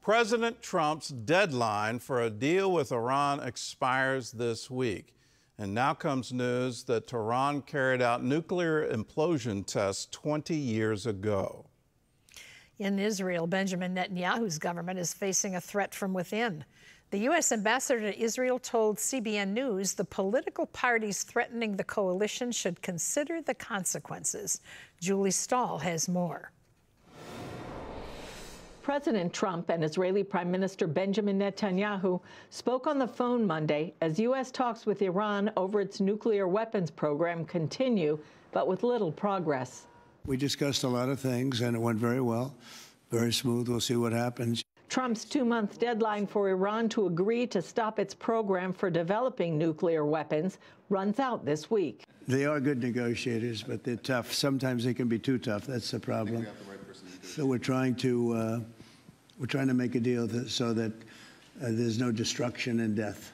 President Trump's deadline for a deal with Iran expires this week. And now comes news that Tehran carried out nuclear implosion tests 20 years ago. In Israel, Benjamin Netanyahu's government is facing a threat from within. The U.S. ambassador to Israel told CBN News the political parties threatening the coalition should consider the consequences. Julie Stahl has more. President Trump and Israeli Prime Minister Benjamin Netanyahu spoke on the phone Monday as U.S. talks with Iran over its nuclear weapons program continue, but with little progress. We discussed a lot of things, and it went very well, very smooth. We'll see what happens. Trump's two-month deadline for Iran to agree to stop its program for developing nuclear weapons runs out this week. They are good negotiators, but they're tough. Sometimes they can be too tough. That's the problem. So we're trying to make a deal so that there's no destruction and death.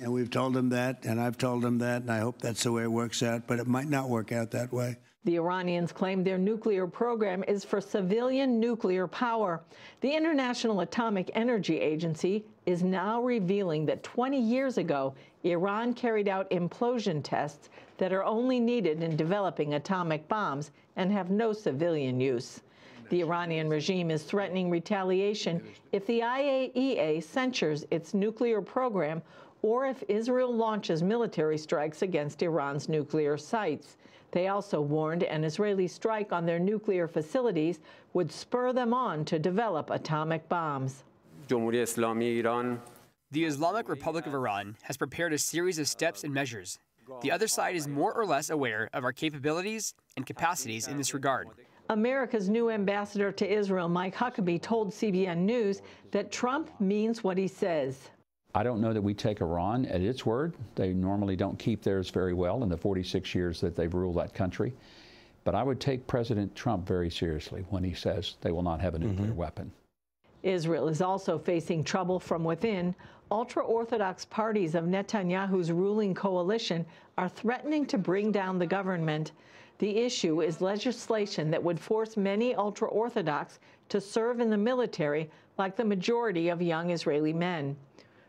And we've told them that, and I've told them that, and I hope that's the way it works out, but it might not work out that way. The Iranians claim their nuclear program is for civilian nuclear power. The International Atomic Energy Agency is now revealing that 20 years ago, Iran carried out implosion tests that are only needed in developing atomic bombs and have no civilian use. The Iranian regime is threatening retaliation if the i.a.e.a. censures its nuclear program or if Israel launches military strikes against Iran's nuclear sites. They also warned an Israeli strike on their nuclear facilities would spur them on to develop atomic bombs. The Islamic Republic of Iran has prepared a series of steps and measures. The other side is more or less aware of our capabilities and capacities in this regard. America's new ambassador to Israel, Mike Huckabee, told CBN News that Trump means what he says. I don't know that we take Iran at its word. They normally don't keep theirs very well in the 46 years that they've ruled that country. But I would take President Trump very seriously when he says they will not have a nuclear weapon. Israel is also facing trouble from within. Ultra-Orthodox parties of Netanyahu's ruling coalition are threatening to bring down the government. The issue is legislation that would force many ultra-Orthodox to serve in the military like the majority of young Israeli men.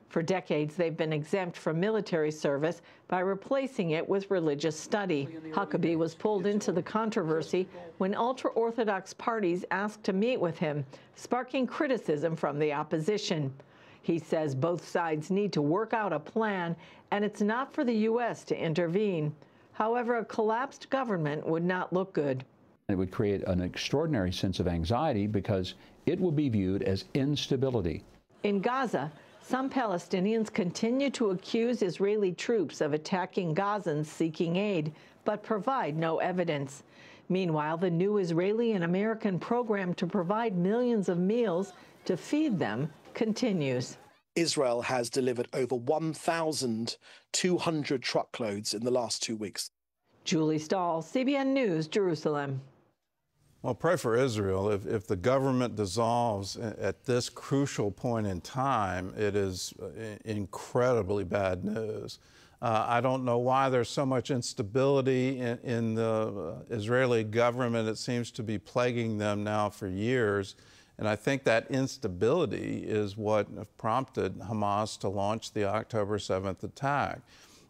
For decades, they've been exempt from military service by replacing it with religious study. Huckabee was pulled into the controversy when ultra-Orthodox parties asked to meet with him, sparking criticism from the opposition. He says both sides need to work out a plan, and it's not for the U.S. to intervene. However, a collapsed government would not look good. It would create an extraordinary sense of anxiety because it will be viewed as instability. In Gaza, some Palestinians continue to accuse Israeli troops of attacking Gazans seeking aid, but provide no evidence. Meanwhile, the new Israeli and American program to provide millions of meals to feed them continues. Israel has delivered over 1,200 truckloads in the last 2 weeks. Julie Stahl, CBN News, Jerusalem. Well, pray for Israel. If the government dissolves at this crucial point in time, it is incredibly bad news. I don't know why there's so much instability in the Israeli government. It seems to be plaguing them now for years. And I think that instability is what prompted Hamas to launch the October 7th attack.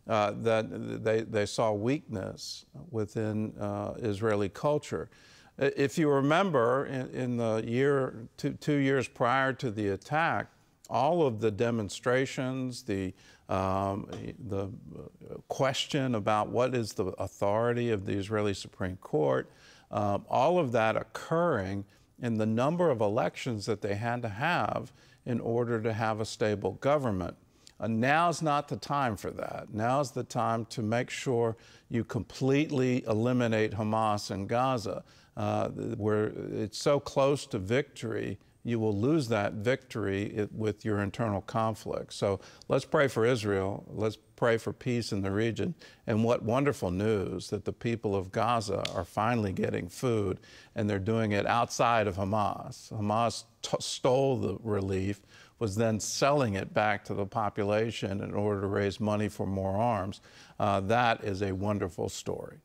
That they saw weakness within Israeli culture. If you remember, in the year, 2 years prior to the attack, all of the demonstrations, the question about what is the authority of the Israeli Supreme Court, all of that occurring in the number of elections that they had to have in order to have a stable government. Now's not the time for that. Now's the time to make sure you completely eliminate Hamas in Gaza. Where it's so close to victory, you will lose that victory with your internal conflict. So let's pray for Israel. Let's pray for peace in the region. And what wonderful news that the people of Gaza are finally getting food, and they're doing it outside of Hamas. Hamas stole the relief, was then selling it back to the population in order to raise money for more arms. That is a wonderful story.